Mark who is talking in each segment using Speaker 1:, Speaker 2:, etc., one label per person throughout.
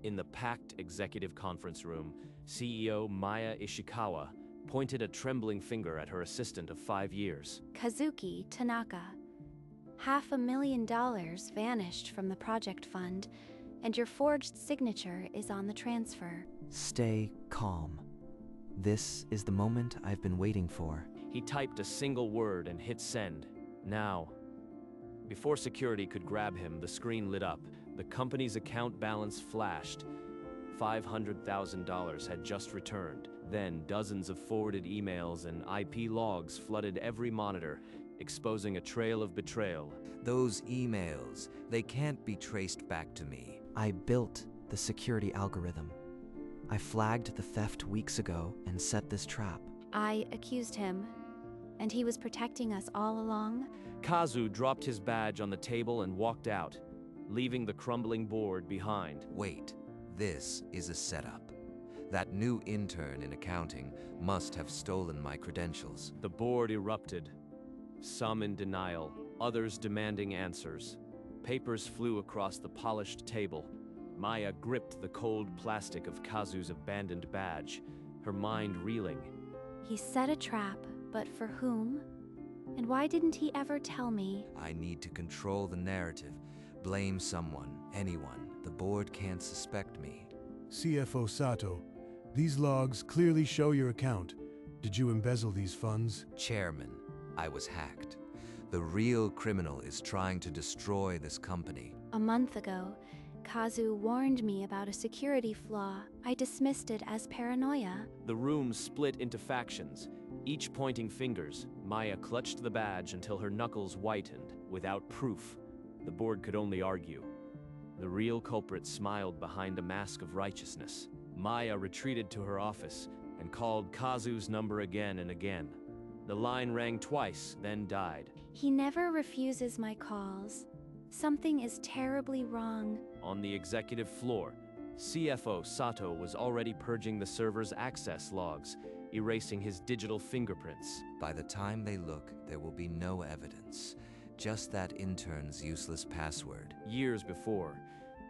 Speaker 1: In the packed executive conference room, CEO Maya Ishikawa pointed a trembling finger at her assistant of 5 years.
Speaker 2: Kazuki Tanaka. $500,000 vanished from the project fund, and your forged signature is on the transfer.
Speaker 3: Stay calm. This is the moment I've been waiting for.
Speaker 1: He typed a single word and hit send. Now. Before security could grab him, the screen lit up. The company's account balance flashed. $500,000 had just returned. Then dozens of forwarded emails and IP logs flooded every monitor, exposing a trail of betrayal.
Speaker 4: Those emails, they can't be traced back to me.
Speaker 3: I built the security algorithm. I flagged the theft weeks ago and set this trap.
Speaker 2: I accused him, and he was protecting us all along.
Speaker 1: Kazu dropped his badge on the table and walked out, leaving the crumbling board behind.
Speaker 4: Wait, this is a setup. That new intern in accounting must have stolen my credentials.
Speaker 1: The board erupted, some in denial, others demanding answers. Papers flew across the polished table. Maya gripped the cold plastic of Kazu's abandoned badge, her mind reeling.
Speaker 2: He set a trap, but for whom? And why didn't he ever tell me?
Speaker 4: I need to control the narrative. Blame someone, anyone. The board can't suspect me.
Speaker 5: CFO Sato, these logs clearly show your account. Did you embezzle these funds?
Speaker 4: Chairman, I was hacked. The real criminal is trying to destroy this company.
Speaker 2: A month ago, Kazu warned me about a security flaw. I dismissed it as paranoia.
Speaker 1: The room split into factions, each pointing fingers. Maya clutched the badge until her knuckles whitened. Without proof, the board could only argue. The real culprit smiled behind a mask of righteousness. Maya retreated to her office and called Kazu's number again and again. The line rang twice, then died.
Speaker 2: He never refuses my calls. Something is terribly wrong.
Speaker 1: On the executive floor, CFO Sato was already purging the server's access logs, erasing his digital fingerprints.
Speaker 4: By the time they look, there will be no evidence. Just that intern's useless password.
Speaker 1: Years before,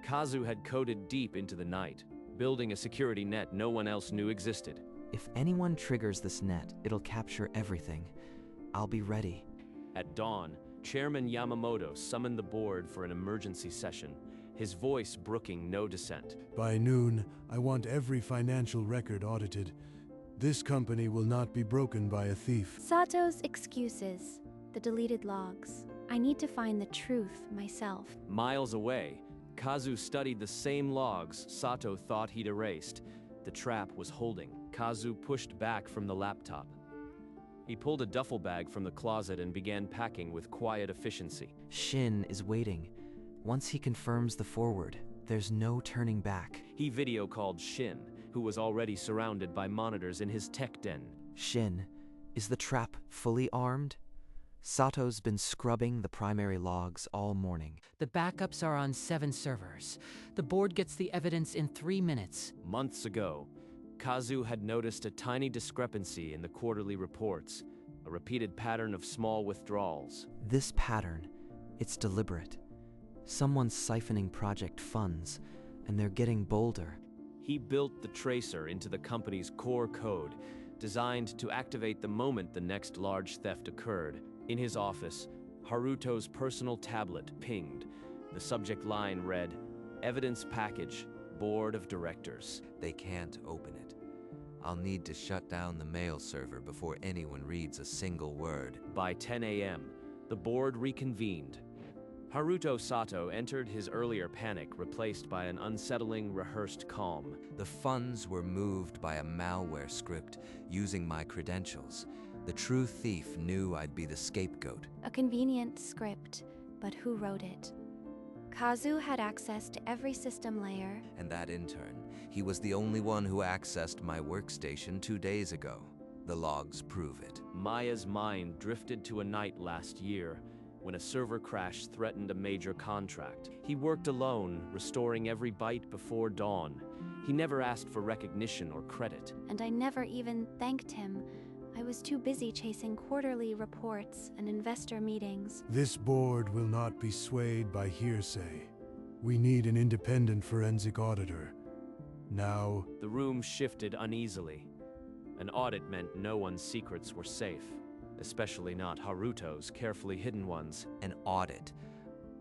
Speaker 1: Kazu had coded deep into the night, building a security net no one else knew existed.
Speaker 3: If anyone triggers this net, it'll capture everything. I'll be ready.
Speaker 1: At dawn, Chairman Yamamoto summoned the board for an emergency session, his voice brooking no dissent.
Speaker 5: By noon, I want every financial record audited. This company will not be broken by a thief.
Speaker 2: Sato's excuses, the deleted logs. I need to find the truth myself.
Speaker 1: Miles away, Kazu studied the same logs Sato thought he'd erased. The trap was holding. Kazu pushed back from the laptop. He pulled a duffel bag from the closet and began packing with quiet efficiency.
Speaker 3: Shin is waiting. Once he confirms the forward, there's no turning back.
Speaker 1: He video called Shin, who was already surrounded by monitors in his tech den.
Speaker 3: Shin, is the trap fully armed? Sato's been scrubbing the primary logs all morning.
Speaker 6: The backups are on 7 servers. The board gets the evidence in 3 minutes.
Speaker 1: Months ago, Kazu had noticed a tiny discrepancy in the quarterly reports, a repeated pattern of small withdrawals.
Speaker 3: This pattern, it's deliberate. Someone's siphoning project funds, and they're getting bolder.
Speaker 1: He built the tracer into the company's core code, designed to activate the moment the next large theft occurred. In his office, Haruto's personal tablet pinged. The subject line read, "Evidence Package, Board of Directors."
Speaker 4: They can't open it. I'll need to shut down the mail server before anyone reads a single word.
Speaker 1: By 10 a.m., the board reconvened. Haruto Sato entered his earlier panic, replaced by an unsettling, rehearsed calm.
Speaker 4: The funds were moved by a malware script using my credentials. The true thief knew I'd be the scapegoat.
Speaker 2: A convenient script, but who wrote it? Kazu had access to every system layer.
Speaker 4: And that intern, he was the only one who accessed my workstation 2 days ago. The logs prove it.
Speaker 1: Maya's mind drifted to a night last year when a server crash threatened a major contract. He worked alone, restoring every byte before dawn. He never asked for recognition or credit.
Speaker 2: And I never even thanked him. I was too busy chasing quarterly reports and investor meetings.
Speaker 5: This board will not be swayed by hearsay. We need an independent forensic auditor. Now,
Speaker 1: The room shifted uneasily. An audit meant no one's secrets were safe, especially not Haruto's carefully hidden ones.
Speaker 4: An audit.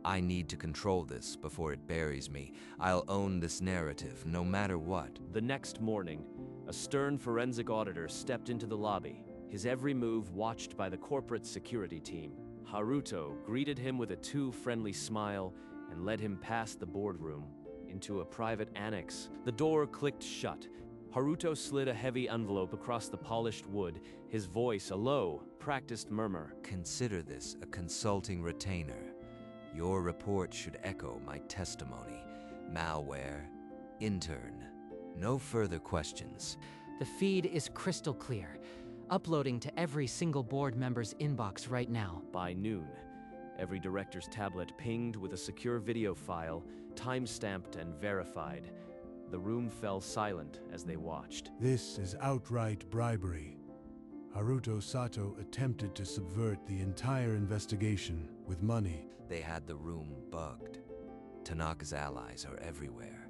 Speaker 4: I need to control this before it buries me. I'll own this narrative, no matter what.
Speaker 1: The next morning, a stern forensic auditor stepped into the lobby, his every move watched by the corporate security team. Haruto greeted him with a too-friendly smile and led him past the boardroom into a private annex. The door clicked shut. Haruto slid a heavy envelope across the polished wood, his voice a low, practiced murmur.
Speaker 4: Consider this a consulting retainer. Your report should echo my testimony. Malware. Intern. No further questions.
Speaker 6: The feed is crystal clear, uploading to every single board member's inbox right now.
Speaker 1: By noon, every director's tablet pinged with a secure video file, time-stamped and verified. The room fell silent as they watched.
Speaker 5: this is outright bribery. Haruto Sato attempted to subvert the entire investigation with money.
Speaker 4: They had the room bugged. Tanaka's allies are everywhere.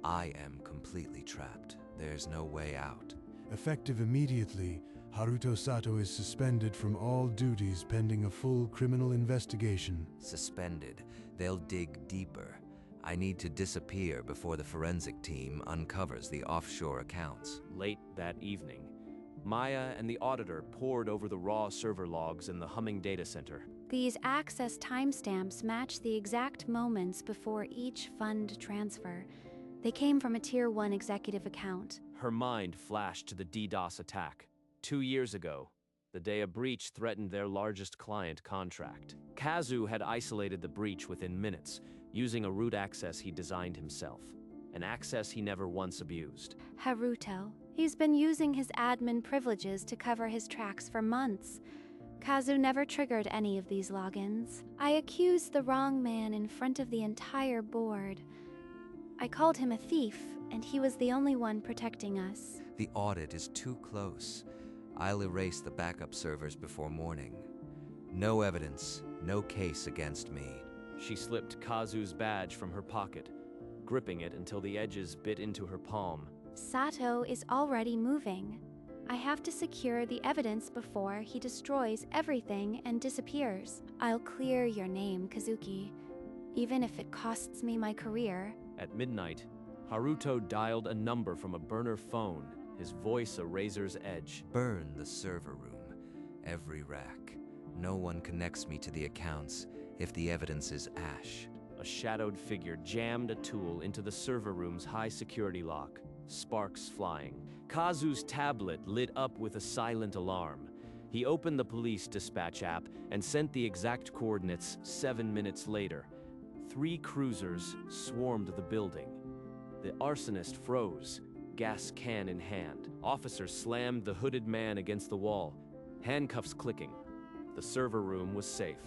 Speaker 4: I am completely trapped. There's no way out.
Speaker 5: Effective immediately, Haruto Sato is suspended from all duties pending a full criminal investigation.
Speaker 4: Suspended. They'll dig deeper. I need to disappear before the forensic team uncovers the offshore accounts.
Speaker 1: Late that evening, Maya and the auditor pored over the raw server logs in the humming data center.
Speaker 2: These access timestamps match the exact moments before each fund transfer. They came from a Tier 1 executive account.
Speaker 1: Her mind flashed to the DDoS attack. 2 years ago, the day a breach threatened their largest client contract. Kazu had isolated the breach within minutes, using a root access he designed himself, an access he never once abused.
Speaker 2: Haruto. He's been using his admin privileges to cover his tracks for months. Kazu never triggered any of these logins. I accused the wrong man in front of the entire board. I called him a thief, and he was the only one protecting us.
Speaker 4: The audit is too close. I'll erase the backup servers before morning. No evidence, no case against me.
Speaker 1: She slipped Kazu's badge from her pocket, gripping it until the edges bit into her palm.
Speaker 2: Sato is already moving. I have to secure the evidence before he destroys everything and disappears. I'll clear your name, Kazuki, even if it costs me my career.
Speaker 1: At midnight, Haruto dialed a number from a burner phone, his voice a razor's edge.
Speaker 4: Burn the server room. Every rack. No one connects me to the accounts if the evidence is ash.
Speaker 1: A shadowed figure jammed a tool into the server room's high security lock, sparks flying. Kazu's tablet lit up with a silent alarm. He opened the police dispatch app and sent the exact coordinates 7 minutes later. 3 cruisers swarmed the building. The arsonist froze, gas can in hand. Officers slammed the hooded man against the wall, handcuffs clicking. The server room was safe.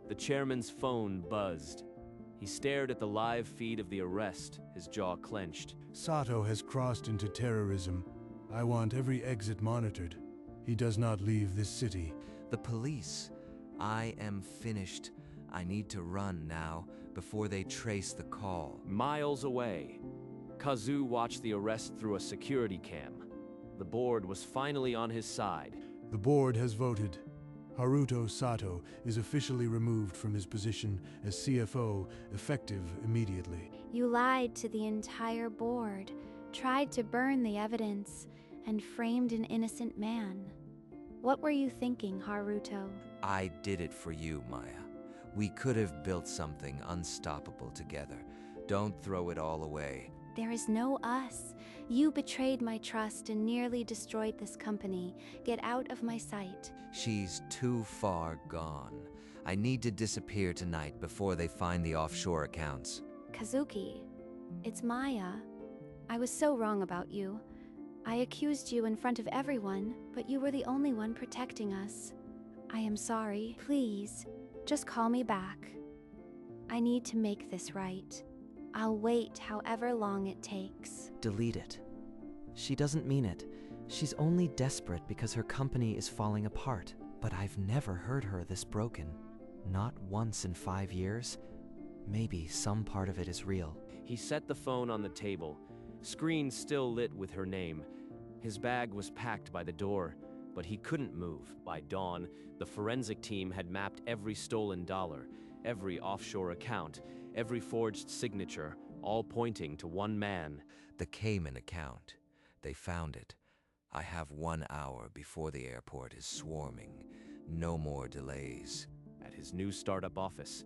Speaker 1: The chairman's phone buzzed. He stared at the live feed of the arrest, his jaw clenched.
Speaker 5: Sato has crossed into terrorism. I want every exit monitored. He does not leave this city.
Speaker 4: The police. I am finished. I need to run now before they trace the call.
Speaker 1: Miles away, Kazu watched the arrest through a security cam. The board was finally on his side.
Speaker 5: The board has voted. Haruto Sato is officially removed from his position as CFO, effective immediately.
Speaker 2: You lied to the entire board, tried to burn the evidence, and framed an innocent man. What were you thinking, Haruto?
Speaker 4: I did it for you, Maya. We could have built something unstoppable together. Don't throw it all away.
Speaker 2: There is no us. You betrayed my trust and nearly destroyed this company. Get out of my sight.
Speaker 4: She's too far gone. I need to disappear tonight before they find the offshore accounts.
Speaker 2: Kazuki, it's Maya. I was so wrong about you. I accused you in front of everyone, but you were the only one protecting us. I am sorry. Please, just call me back. I need to make this right. I'll wait however long it takes.
Speaker 3: Delete it. She doesn't mean it. She's only desperate because her company is falling apart. But I've never heard her this broken. Not once in 5 years. Maybe some part of it is real.
Speaker 1: He set the phone on the table, Screen still lit with her name. His bag was packed by the door, but he couldn't move. By dawn, the forensic team had mapped every stolen dollar, every offshore account, every forged signature, all pointing to one man.
Speaker 4: The Cayman account. They found it. I have 1 hour before the airport is swarming. No more delays.
Speaker 1: At his new startup office,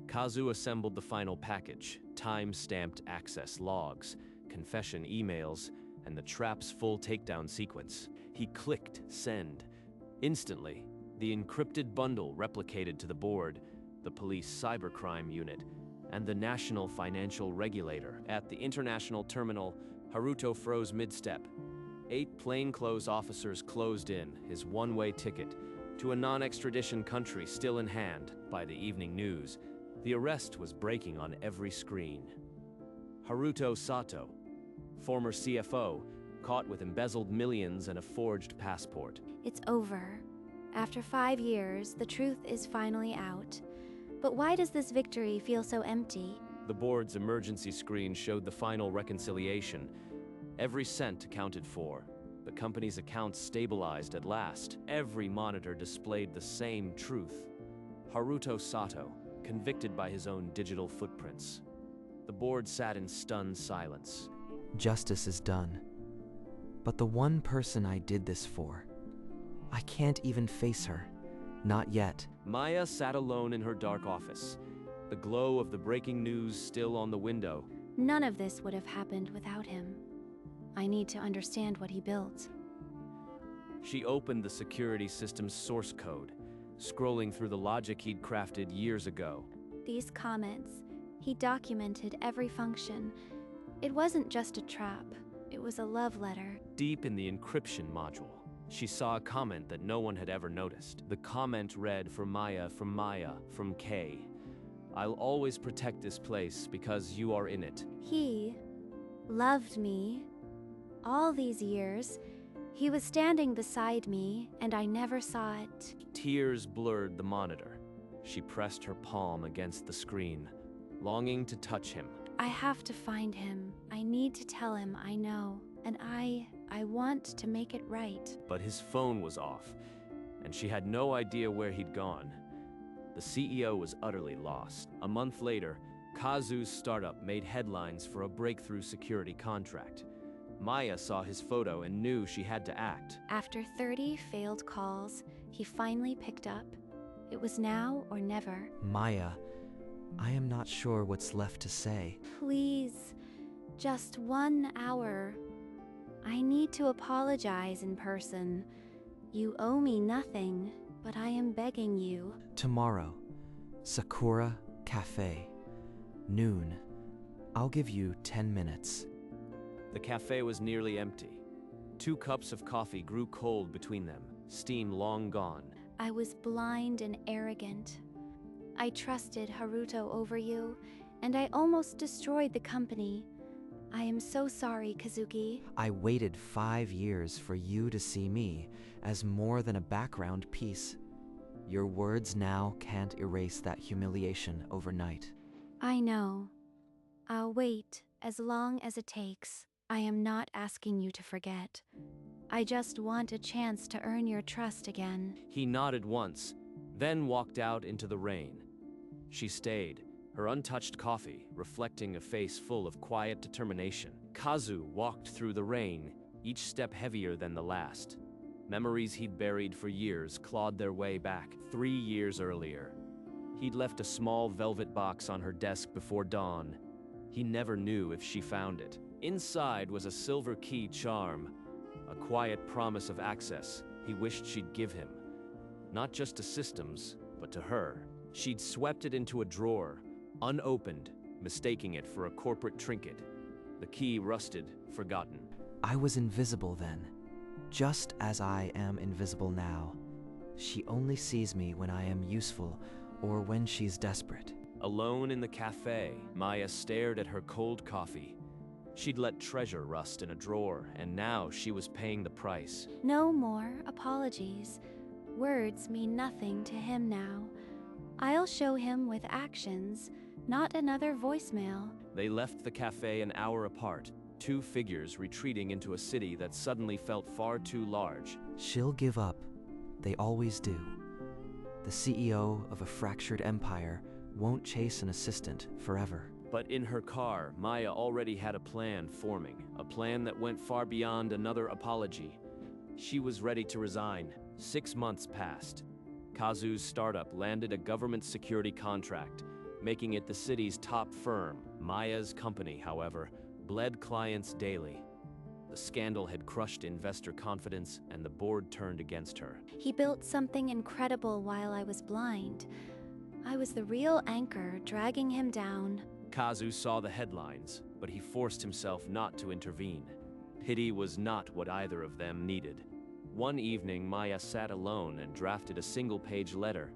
Speaker 1: Kazu assembled the final package, time-stamped access logs, confession emails, and the trap's full takedown sequence. He clicked send. Instantly, the encrypted bundle replicated to the board, the police cybercrime unit, and the National Financial Regulator. At the international terminal, Haruto froze mid-step. 8 plainclothes officers closed in, his one-way ticket, to a non-extradition country still in hand. By the evening news, the arrest was breaking on every screen. Haruto Sato, former CFO, caught with embezzled millions and a forged passport.
Speaker 2: It's over. After 5 years, the truth is finally out. But why does this victory feel so empty?
Speaker 1: The board's emergency screen showed the final reconciliation. Every cent accounted for. The company's accounts stabilized at last. Every monitor displayed the same truth. Haruto Sato, convicted by his own digital footprints. The board sat in stunned silence.
Speaker 3: Justice is done. But the one person I did this for, I can't even face her. Not yet.
Speaker 1: Maya sat alone in her dark office, the glow of the breaking news still on the window.
Speaker 2: None of this would have happened without him. I need to understand what he built.
Speaker 1: She opened the security system's source code, scrolling through the logic he'd crafted years ago.
Speaker 2: These comments, he documented every function. It wasn't just a trap, it was a love letter.
Speaker 1: Deep in the encryption module, she saw a comment that no one had ever noticed. The comment read, from Maya, from Kay. I'll always protect this place because you are in it.
Speaker 2: He loved me. All these years, he was standing beside me, and I never saw it.
Speaker 1: Tears blurred the monitor. She pressed her palm against the screen, longing to touch him.
Speaker 2: I have to find him. I need to tell him I know, and I want to make it right.
Speaker 1: But his phone was off, and she had no idea where he'd gone. The CEO was utterly lost. A month later, Kazu's startup made headlines for a breakthrough security contract. Maya saw his photo and knew she had to act.
Speaker 2: After 30 failed calls, he finally picked up. It was now or never.
Speaker 3: Maya, I am not sure what's left to say.
Speaker 2: Please, just 1 hour. I need to apologize in person. You owe me nothing, but I am begging you.
Speaker 3: Tomorrow, Sakura Cafe, noon. I'll give you 10 minutes.
Speaker 1: The cafe was nearly empty. 2 cups of coffee grew cold between them, steam long gone.
Speaker 2: I was blind and arrogant. I trusted Haruto over you, and I almost destroyed the company. I am so sorry, Kazuki.
Speaker 3: I waited 5 years for you to see me as more than a background piece. Your words now can't erase that humiliation overnight.
Speaker 2: I know. I'll wait as long as it takes. I am not asking you to forget. I just want a chance to earn your trust again.
Speaker 1: He nodded once, then walked out into the rain. She stayed, her untouched coffee reflecting a face full of quiet determination. Kazu walked through the rain, each step heavier than the last. Memories he'd buried for years clawed their way back. 3 years earlier, he'd left a small velvet box on her desk before dawn. He never knew if she found it. Inside was a silver key charm, a quiet promise of access he wished she'd give him. Not just to systems, but to her. She'd swept it into a drawer, unopened, mistaking it for a corporate trinket. The key rusted, forgotten.
Speaker 3: I was invisible then, just as I am invisible now. She only sees me when I am useful or when she's desperate.
Speaker 1: Alone in the cafe, Maya stared at her cold coffee. She'd let treasure rust in a drawer, and now she was paying the price.
Speaker 2: No more apologies. Words mean nothing to him now. I'll show him with actions, not another voicemail.
Speaker 1: They left the cafe an hour apart, two figures retreating into a city that suddenly felt far too large.
Speaker 3: She'll give up. They always do. The CEO of a fractured empire won't chase an assistant forever.
Speaker 1: But in her car, Maya already had a plan forming, a plan that went far beyond another apology. She was ready to resign. 6 months passed. Kazu's startup landed a government security contract, making it the city's top firm. Maya's company, however, bled clients daily. The scandal had crushed investor confidence, and the board turned against her.
Speaker 2: He built something incredible while I was blind. I was the real anchor dragging him down.
Speaker 1: Kazu saw the headlines, but he forced himself not to intervene. Pity was not what either of them needed. One evening, Maya sat alone and drafted a single-page letter.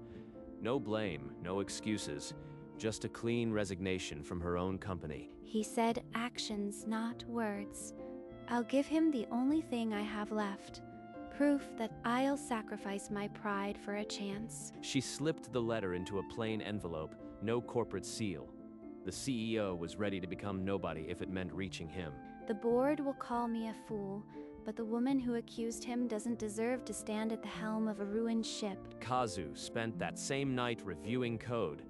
Speaker 1: No blame, no excuses, just a clean resignation from her own company.
Speaker 2: He said actions, not words. I'll give him the only thing I have left. Proof that I'll sacrifice my pride for a chance.
Speaker 1: She slipped the letter into a plain envelope, no corporate seal. The CEO was ready to become nobody if it meant reaching him.
Speaker 2: The board will call me a fool, but the woman who accused him doesn't deserve to stand at the helm of a ruined ship.
Speaker 1: Kazu spent that same night reviewing code,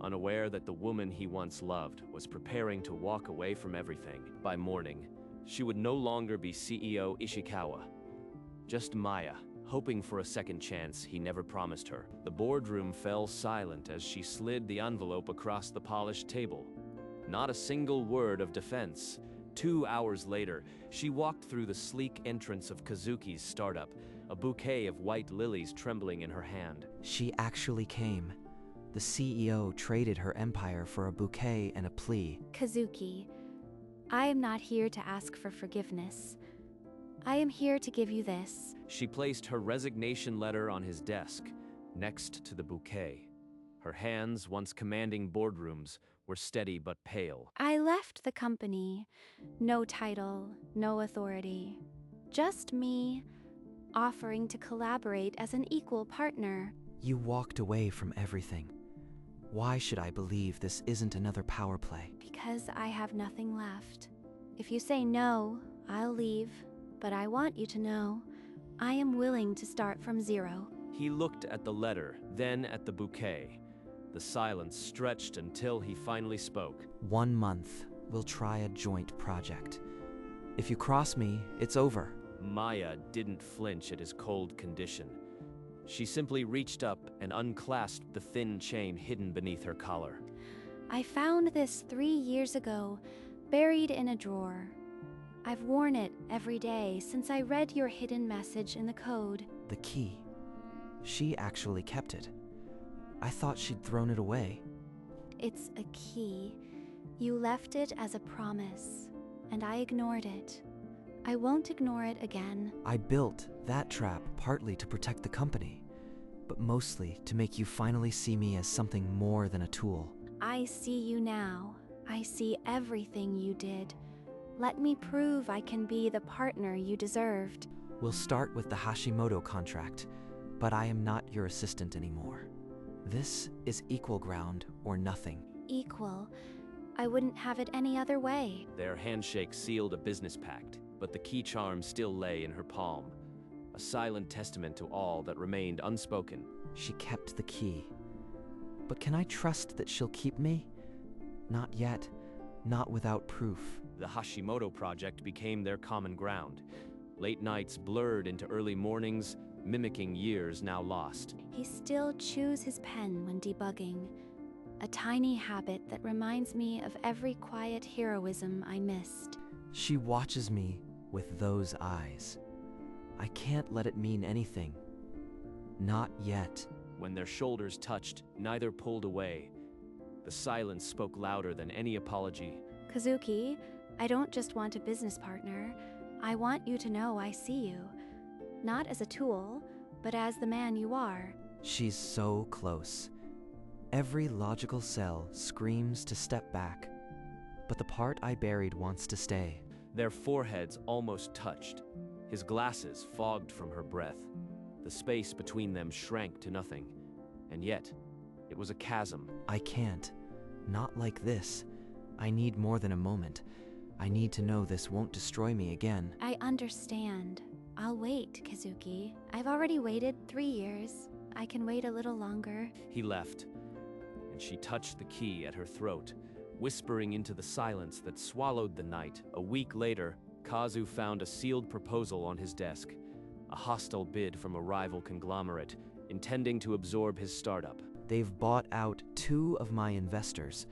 Speaker 1: unaware that the woman he once loved was preparing to walk away from everything. By morning, she would no longer be CEO Ishikawa. Just Maya, hoping for a second chance he never promised her. The boardroom fell silent as she slid the envelope across the polished table. Not a single word of defense. 2 hours later, she walked through the sleek entrance of Kazuki's startup, a bouquet of white lilies trembling in her hand.
Speaker 3: She actually came. The CEO traded her empire for a bouquet and a plea.
Speaker 2: Kazuki, I am not here to ask for forgiveness. I am here to give you this.
Speaker 1: She placed her resignation letter on his desk, next to the bouquet. Her hands, once commanding boardrooms, were steady but pale.
Speaker 2: I left the company. No title, no authority. Just me, offering to collaborate as an equal partner.
Speaker 3: You walked away from everything. Why should I believe this isn't another power play?
Speaker 2: Because I have nothing left. If you say no, I'll leave. But I want you to know, I am willing to start from zero.
Speaker 1: He looked at the letter, then at the bouquet. The silence stretched until he finally spoke.
Speaker 3: 1 month, we'll try a joint project. If you cross me, it's over.
Speaker 1: Maya didn't flinch at his cold condition. She simply reached up and unclasped the thin chain hidden beneath her collar.
Speaker 2: I found this 3 years ago, buried in a drawer. I've worn it every day since I read your hidden message in the code.
Speaker 3: The key. She actually kept it. I thought she'd thrown it away.
Speaker 2: It's a key. You left it as a promise, and I ignored it. I won't ignore it again.
Speaker 3: I built that trap partly to protect the company, but mostly to make you finally see me as something more than a tool.
Speaker 2: I see you now. I see everything you did. Let me prove I can be the partner you deserved.
Speaker 3: We'll start with the Hashimoto contract, but I am not your assistant anymore. This is equal ground or nothing.
Speaker 2: Equal. I wouldn't have it any other way.
Speaker 1: Their handshake sealed a business pact, but the key charm still lay in her palm, a silent testament to all that remained unspoken.
Speaker 3: She kept the key. But can I trust that she'll keep me? Not yet. Not without proof.
Speaker 1: The Hashimoto project became their common ground. Late nights blurred into early mornings, mimicking years now lost.
Speaker 2: He still chews his pen when debugging, a tiny habit that reminds me of every quiet heroism I missed.
Speaker 3: She watches me with those eyes. I can't let it mean anything. Not yet.
Speaker 1: When their shoulders touched, neither pulled away. The silence spoke louder than any apology.
Speaker 2: Kazuki, I don't just want a business partner. I want you to know I see you. Not as a tool, but as the man you are.
Speaker 3: She's so close. Every logical cell screams to step back, but the part I buried wants to stay.
Speaker 1: Their foreheads almost touched. His glasses fogged from her breath. The space between them shrank to nothing. And yet, it was a chasm.
Speaker 3: I can't. Not like this. I need more than a moment. I need to know this won't destroy me again.
Speaker 2: I understand. I'll wait, Kazuki. I've already waited 3 years. I can wait a little longer.
Speaker 1: He left, and she touched the key at her throat, whispering into the silence that swallowed the night. A week later, Kazu found a sealed proposal on his desk, a hostile bid from a rival conglomerate, intending to absorb his startup.
Speaker 3: They've bought out 2 of my investors.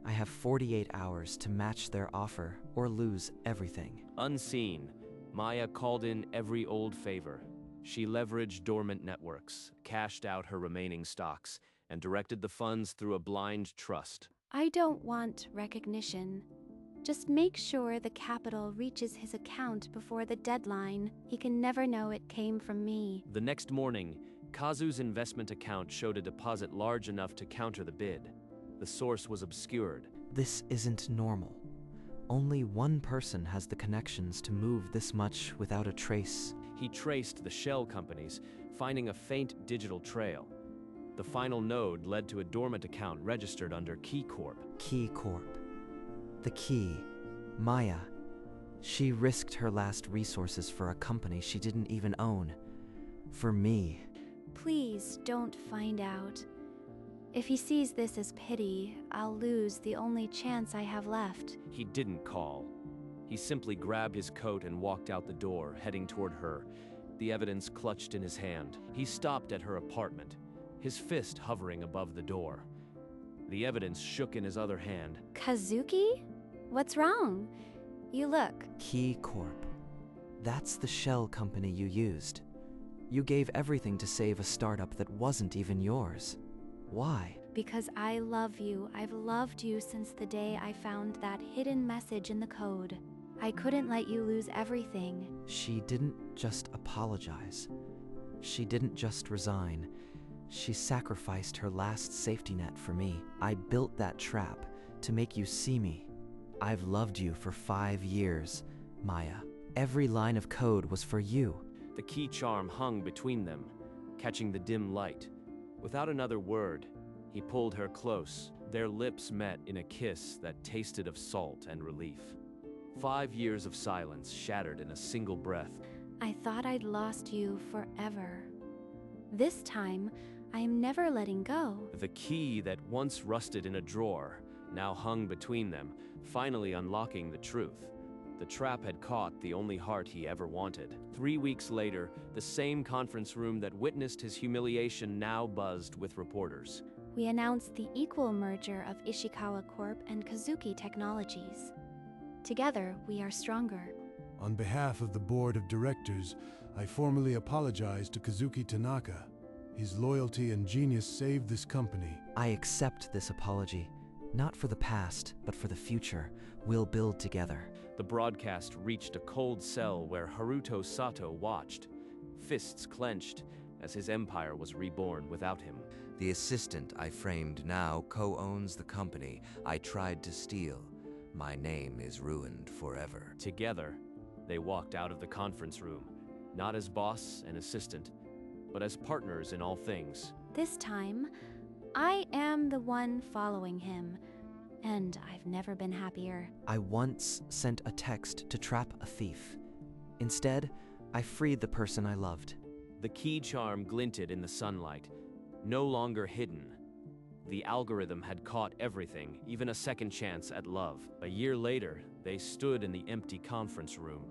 Speaker 3: I have 48 hours to match their offer or lose everything.
Speaker 1: Unseen, Maya called in every old favor. She leveraged dormant networks, cashed out her remaining stocks, and directed the funds through a blind trust.
Speaker 2: I don't want recognition. Just make sure the capital reaches his account before the deadline. He can never know it came from me.
Speaker 1: The next morning, Kazu's investment account showed a deposit large enough to counter the bid. The source was obscured.
Speaker 3: This isn't normal. Only one person has the connections to move this much without a trace.
Speaker 1: He traced the shell companies, finding a faint digital trail. The final node led to a dormant account registered under Key Corp.
Speaker 3: Key Corp. The key. Maya. She risked her last resources for a company she didn't even own. For me.
Speaker 2: Please don't find out. If he sees this as pity, I'll lose the only chance I have left.
Speaker 1: He didn't call. He simply grabbed his coat and walked out the door, heading toward her, the evidence clutched in his hand. He stopped at her apartment, his fist hovering above the door. The evidence shook in his other hand.
Speaker 2: Kazuki? What's wrong? You look.
Speaker 3: Key Corp. That's the shell company you used. You gave everything to save a startup that wasn't even yours. Why?
Speaker 2: Because I love you. I've loved you since the day I found that hidden message in the code. I couldn't let you lose everything.
Speaker 3: She didn't just apologize. She didn't just resign. She sacrificed her last safety net for me. I built that trap to make you see me. I've loved you for 5 years, Maya. Every line of code was for you.
Speaker 1: The key charm hung between them, catching the dim light. Without another word, he pulled her close. Their lips met in a kiss that tasted of salt and relief. 5 years of silence shattered in a single breath.
Speaker 2: I thought I'd lost you forever. This time, I am never letting go.
Speaker 1: The key that once rusted in a drawer now hung between them, finally unlocking the truth. The trap had caught the only heart he ever wanted. 3 weeks later, the same conference room that witnessed his humiliation now buzzed with reporters.
Speaker 2: We announced the equal merger of Ishikawa Corp and Kazuki Technologies. Together, we are stronger.
Speaker 5: On behalf of the board of directors, I formally apologize to Kazuki Tanaka. His loyalty and genius saved this company.
Speaker 3: I accept this apology. Not for the past, but for the future. We'll build together.
Speaker 1: The broadcast reached a cold cell where Haruto Sato watched, fists clenched, as his empire was reborn without him.
Speaker 4: The assistant I framed now co-owns the company I tried to steal. My name is ruined forever.
Speaker 1: Together, they walked out of the conference room, not as boss and assistant, but as partners in all things.
Speaker 2: This time, I am the one following him, and I've never been happier.
Speaker 3: I once sent a text to trap a thief. Instead, I freed the person I loved.
Speaker 1: The key charm glinted in the sunlight, no longer hidden. The algorithm had caught everything, even a second chance at love. A year later, they stood in the empty conference room.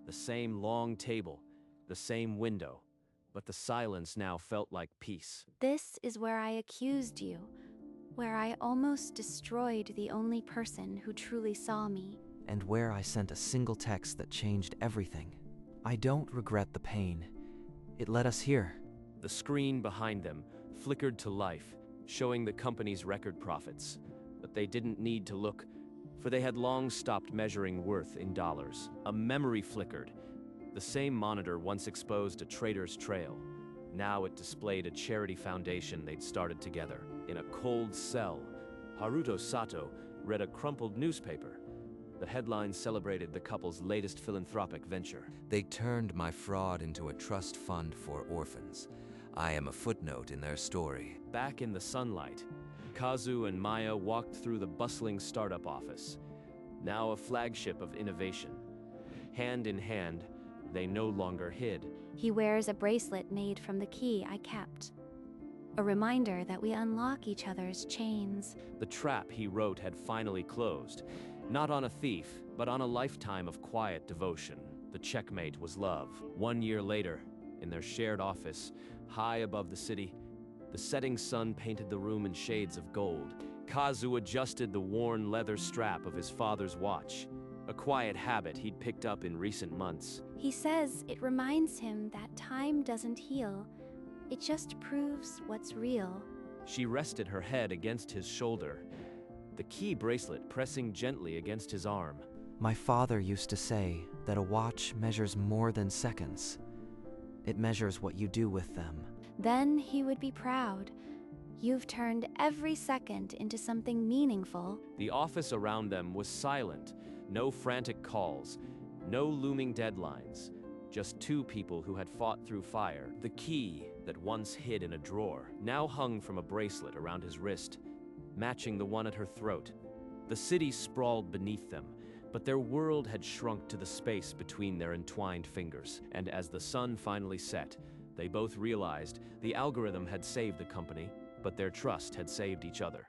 Speaker 1: The same long table, the same window, but the silence now felt like peace.
Speaker 2: This is where I accused you, where I almost destroyed the only person who truly saw me.
Speaker 3: And where I sent a single text that changed everything. I don't regret the pain. It led us here.
Speaker 1: The screen behind them flickered to life, showing the company's record profits. But they didn't need to look, for they had long stopped measuring worth in dollars. A memory flickered. The same monitor once exposed a trader's trail. Now it displayed a charity foundation they'd started together. In a cold cell, Haruto Sato read a crumpled newspaper. The headline celebrated the couple's latest philanthropic venture.
Speaker 4: They turned my fraud into a trust fund for orphans. I am a footnote in their story.
Speaker 1: Back in the sunlight, Kazu and Maya walked through the bustling startup office. now a flagship of innovation. Hand in hand, they no longer hid.
Speaker 2: He wears a bracelet made from the key I kept. A reminder that we unlock each other's chains.
Speaker 1: The trap he wrote had finally closed, not on a thief, but on a lifetime of quiet devotion. The checkmate was love. 1 year later, in their shared office, high above the city, the setting sun painted the room in shades of gold. Kazu adjusted the worn leather strap of his father's watch, a quiet habit he'd picked up in recent months.
Speaker 2: He says it reminds him that time doesn't heal. It just proves what's real.
Speaker 1: She rested her head against his shoulder, the key bracelet pressing gently against his arm.
Speaker 3: My father used to say that a watch measures more than seconds. It measures what you do with them.
Speaker 2: Then he would be proud. You've turned every second into something meaningful.
Speaker 1: The office around them was silent. No frantic calls, no looming deadlines. Just two people who had fought through fire. The key that once hid in a drawer now hung from a bracelet around his wrist, matching the one at her throat. The city sprawled beneath them, but their world had shrunk to the space between their entwined fingers. And as the sun finally set, they both realized the algorithm had saved the company, but their trust had saved each other.